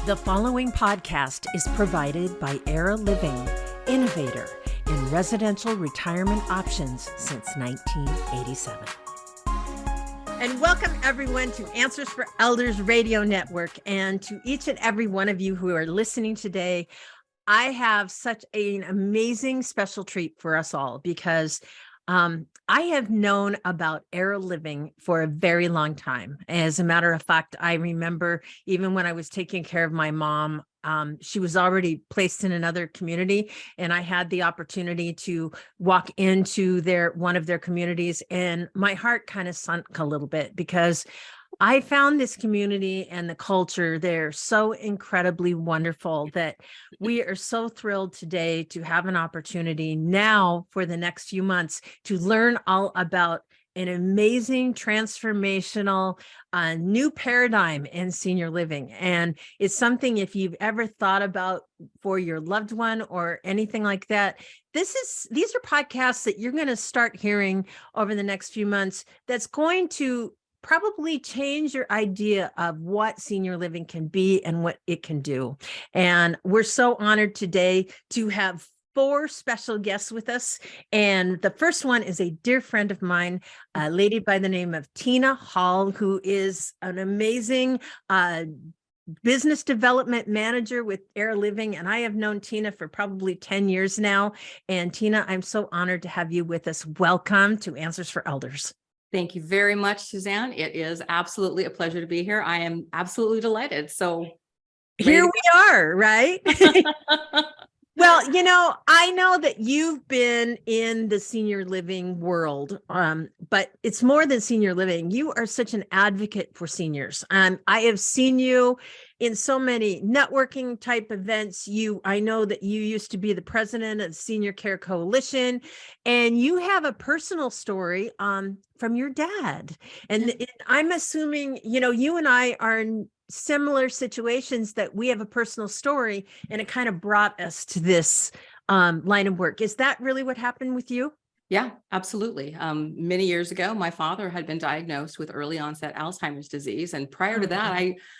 The following podcast is provided by Era Living, innovator in residential retirement options since 1987. And welcome everyone to Answers for Elders Radio Network, and to each and every one of you who are listening today. I have such an amazing special treat for us all because I have known about Era Living for a very long time. As a matter of fact, I remember even when I was taking care of my mom, she was already placed in another community, and I had the opportunity to walk into one of their communities, and my heart kind of sunk a little bit because I found this community and the culture there so incredibly wonderful that we are so thrilled today to have an opportunity now for the next few months to learn all about an amazing transformational new paradigm in senior living. And it's something, if you've ever thought about for your loved one or anything like that, these are podcasts that you're going to start hearing over the next few months that's going to probably change your idea of what senior living can be and what it can do. And we're so honored today to have 4 special guests with us. And the first one is a dear friend of mine, a lady by the name of Tina Hall, who is an amazing business development manager with Era Living. And I have known Tina for probably 10 years now. And Tina, I'm so honored to have you with us. Welcome to Answers for Elders. Thank you very much, Suzanne. It is absolutely a pleasure to be here. I am absolutely delighted. So here we are, right? Well, I know that you've been in the senior living world, but it's more than senior living. You are such an advocate for seniors. I have seen you in so many networking type events. I know that you used to be the president of the Senior Care Coalition, and you have a personal story from your dad. And I'm assuming, you and I are in similar situations, that we have a personal story, and it kind of brought us to this line of work. Is that really what happened with you? Yeah, absolutely. Many years ago, my father had been diagnosed with early-onset Alzheimer's disease. And prior to that,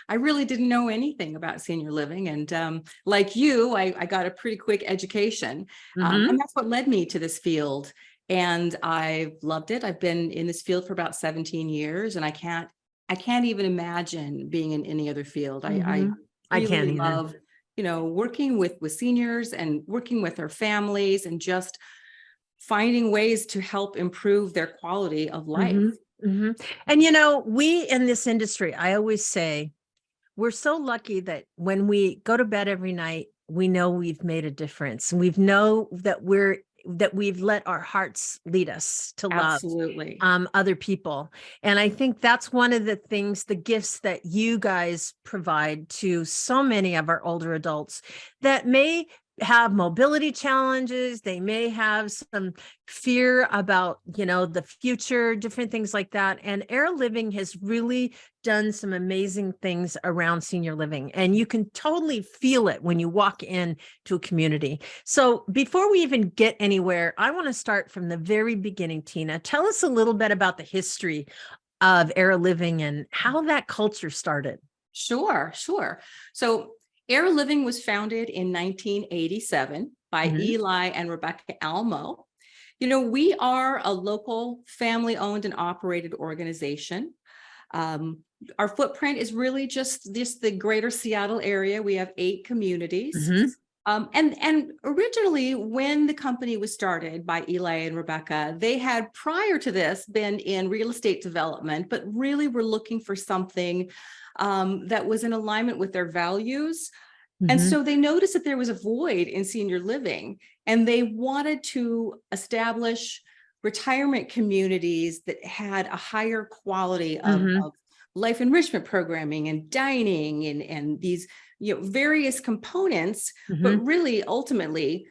I really didn't know anything about senior living. And like you, I got a pretty quick education. And that's what led me to this field. And I've loved it. I've been in this field for about 17 years, and I can't even imagine being in any other field. I really love, working with seniors and working with their families and just finding ways to help improve their quality of life. And, we in this industry, I always say, we're so lucky that when we go to bed every night, we know we've made a difference. We know that we've let our hearts lead us to love other people. And I think that's one of the things, the gifts that you guys provide to so many of our older adults that may have mobility challenges. They may have some fear about, the future, different things like that. And Era Living has really done some amazing things around senior living, and you can totally feel it when you walk in to a community. So before we even get anywhere, I want to start from the very beginning. Tina, tell us a little bit about the history of Era Living and how that culture started. Sure. So Era Living was founded in 1987 by Eli and Rebecca Almo. We are a local family-owned and operated organization. Our footprint is really just the greater Seattle area. We have 8 communities. And originally, when the company was started by Eli and Rebecca, they had prior to this been in real estate development, but really were looking for something that was in alignment with their values. And so they noticed that there was a void in senior living, and they wanted to establish retirement communities that had a higher quality of life enrichment programming and dining and these various components, but really ultimately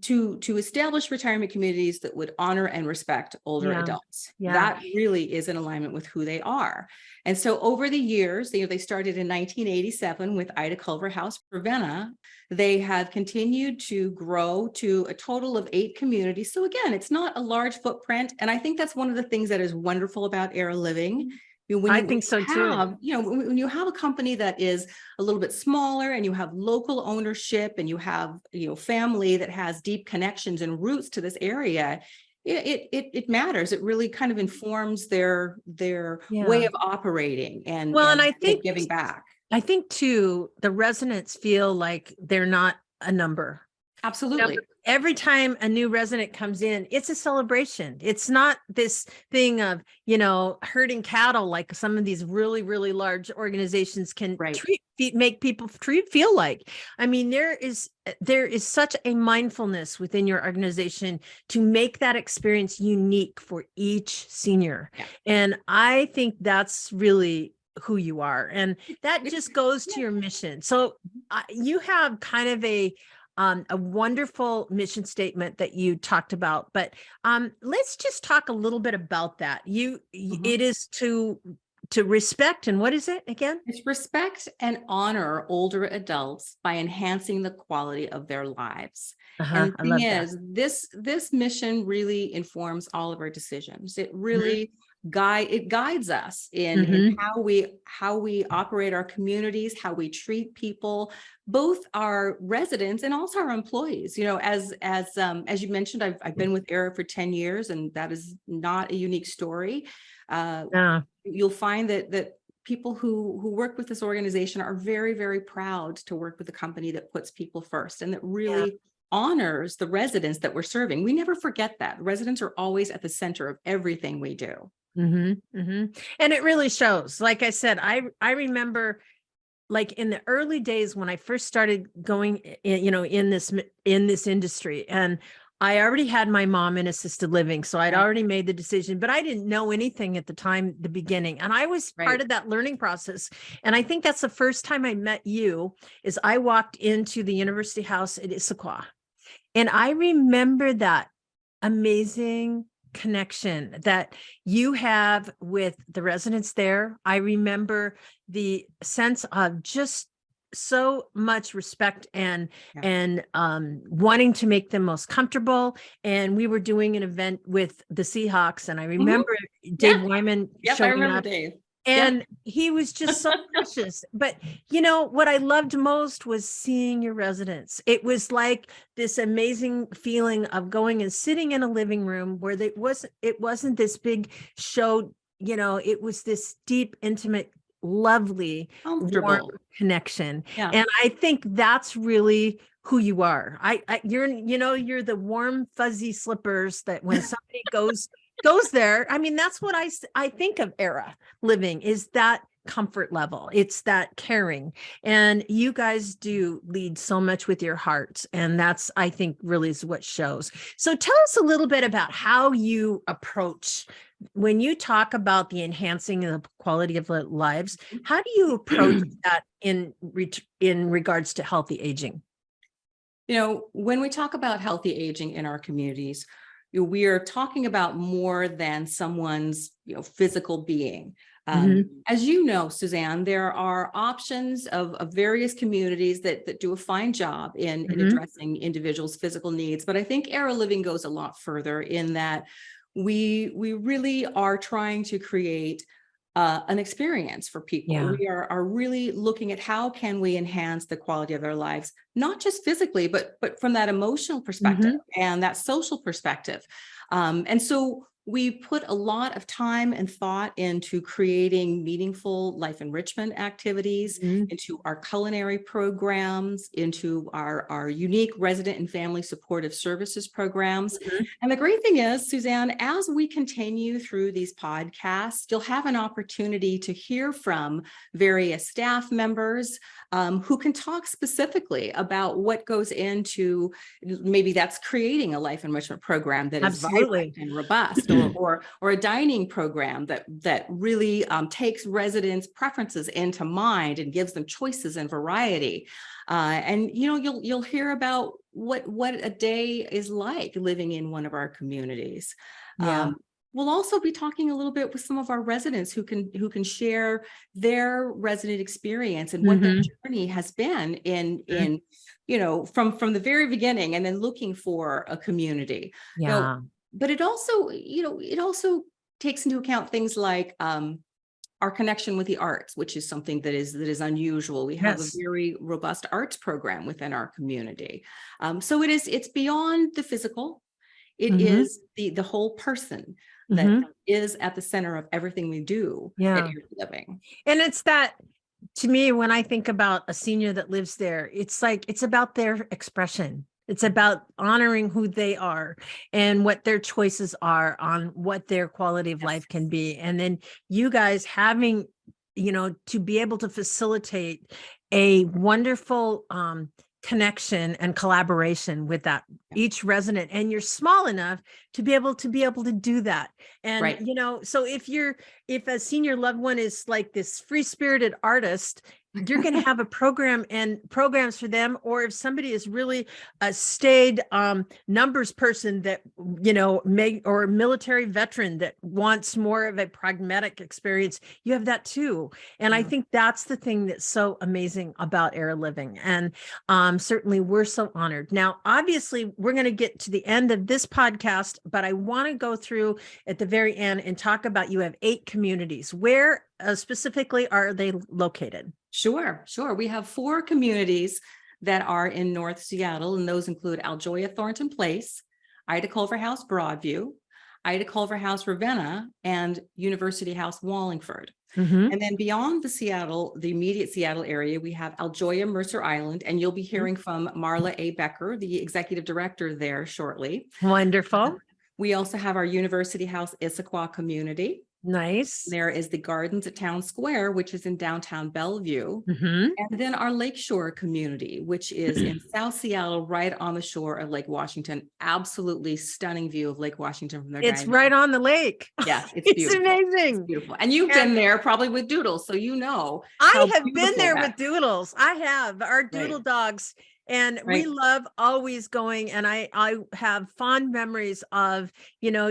to establish retirement communities that would honor and respect older adults. That really is in alignment with who they are. And so over the years, they started in 1987 with Ida Culver House Ravenna. They have continued to grow to a total of 8 communities. So again, it's not a large footprint. And I think that's one of the things that is wonderful about Era Living I think so too. When you have a company that is a little bit smaller and you have local ownership and you have, family that has deep connections and roots to this area, it matters. It really kind of informs their way of operating and I think giving back. I think too, the residents feel like they're not a number. Absolutely. Every time a new resident comes in, it's a celebration. It's not this thing of, herding cattle like some of these really, really large organizations can make people feel like. I mean, there is such a mindfulness within your organization to make that experience unique for each senior. Yeah. And I think that's really who you are. And that just goes to your mission. So you have kind of a wonderful mission statement that you talked about, but let's just talk a little bit about that. It is to respect, and what is it again? It's respect and honor older adults by enhancing the quality of their lives. And the thing is, this mission really informs all of our decisions. It really guides us in how we operate our communities, how we treat people, both our residents and also our employees. As you mentioned, I've been with ERA for 10 years, and that is not a unique story. You'll find that people who work with this organization are very, very proud to work with a company that puts people first and that really honors the residents that we're serving. We never forget that. Residents are always at the center of everything we do. And it really shows. Like I said, I remember, like in the early days when I first started going in this industry, and I already had my mom in assisted living, so I'd already made the decision, but I didn't know anything at the time, the beginning, and I was part of that learning process. And I think that's the first time I met you, is I walked into the University House at Issaquah, and I remember that amazing connection that you have with the residents there. I remember the sense of just so much respect and wanting to make them most comfortable. And we were doing an event with the Seahawks, and I remember Dave Wyman showing up. Dave. And he was just so precious. But what I loved most was seeing your residents. It was like this amazing feeling of going and sitting in a living room where it wasn't this big show, it was this deep, intimate, lovely, warm connection. And I think that's really who you are. You're the warm, fuzzy slippers that when somebody goes there. I mean, that's what I think of ERA Living, is that comfort level. It's that caring. And you guys do lead so much with your hearts. And that's, I think, really is what shows. So tell us a little bit about how you approach, when you talk about the enhancing of the quality of lives, how do you approach that in regards to healthy aging? When we talk about healthy aging in our communities, we are talking about more than someone's physical being. As you know, Suzanne, there are options of various communities that do a fine job in addressing individuals' physical needs. But I think ERA Living goes a lot further in that we really are trying to create an experience for people. We are really looking at how can we enhance the quality of their lives, not just physically, but from that emotional perspective and that social perspective. And so we put a lot of time and thought into creating meaningful life enrichment activities, into our culinary programs, into our unique resident and family supportive services programs. And the great thing is, Suzanne, as we continue through these podcasts, you'll have an opportunity to hear from various staff members who can talk specifically about what goes into, maybe that's creating a life enrichment program that is vibrant and robust, or a dining program that really takes residents' preferences into mind and gives them choices and variety. And you'll hear about what a day is like living in one of our communities. We'll also be talking a little bit with some of our residents who can share their resident experience and what their journey has been in from the very beginning, and then looking for a community. But it also takes into account things like our connection with the arts, which is something that is unusual. We have Yes. a very robust arts program within our community. So it's beyond the physical. It is the whole person that is at the center of everything we do at Yeah. Early Living. And it's that, to me, when I think about a senior that lives there, it's like, it's about their expression. It's about honoring who they are and what their choices are on what their quality of life can be. And then you guys having, to be able to facilitate a wonderful connection and collaboration with that each resident, and you're small enough to be able to do that. And so if a senior loved one is like this free-spirited artist, you're going to have a program and programs for them. Or if somebody is really a staid numbers person that or a military veteran that wants more of a pragmatic experience, you have that too. And I think that's the thing that's so amazing about Era Living. And certainly we're so honored. Now, obviously, we're going to get to the end of this podcast, but I want to go through at the very end and talk about, you have 8 communities. Where specifically are they located? Sure. We have 4 communities that are in North Seattle, and those include Aljoya Thornton Place, Ida Culver House Broadview, Ida Culver House Ravenna, and University House Wallingford. And then beyond the immediate Seattle area, we have Aljoya Mercer Island, and you'll be hearing from Marla A. Becker, the executive director there, shortly. Wonderful. We also have our University House Issaquah community. Nice. There is the Gardens at Town Square, which is in downtown Bellevue. And then our Lakeshore community, which is in South Seattle, right on the shore of Lake Washington. Absolutely stunning view of Lake Washington from there. It's right on the lake. Yeah, it's beautiful. Amazing. It's beautiful. And you've been there probably with Doodles, so I have been there with Doodles. I have our Doodle dogs. And we love always going, and I have fond memories of,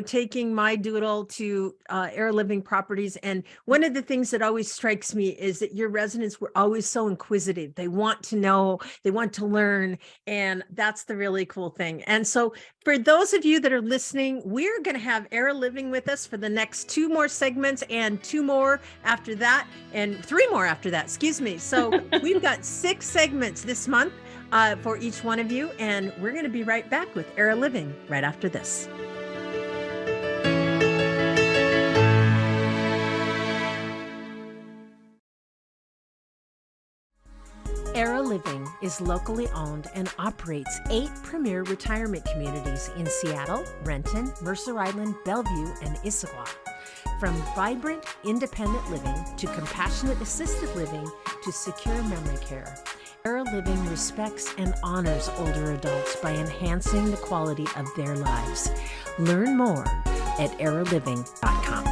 taking my Doodle to Era Living properties. And one of the things that always strikes me is that your residents were always so inquisitive. They want to know, they want to learn, and that's the really cool thing. And so for those of you that are listening, we're going to have Era Living with us for the next 2 more segments, and 2 more after that, and 3 more after that, excuse me. So we've got 6 segments this month for each one of you, and we're going to be right back with Era Living right after this. Era Living is locally owned and operates 8 premier retirement communities in Seattle, Renton, Mercer Island, Bellevue, and Issaquah. From vibrant, independent living to compassionate assisted living to secure memory care, Era Living respects and honors older adults by enhancing the quality of their lives. Learn more at eraliving.com.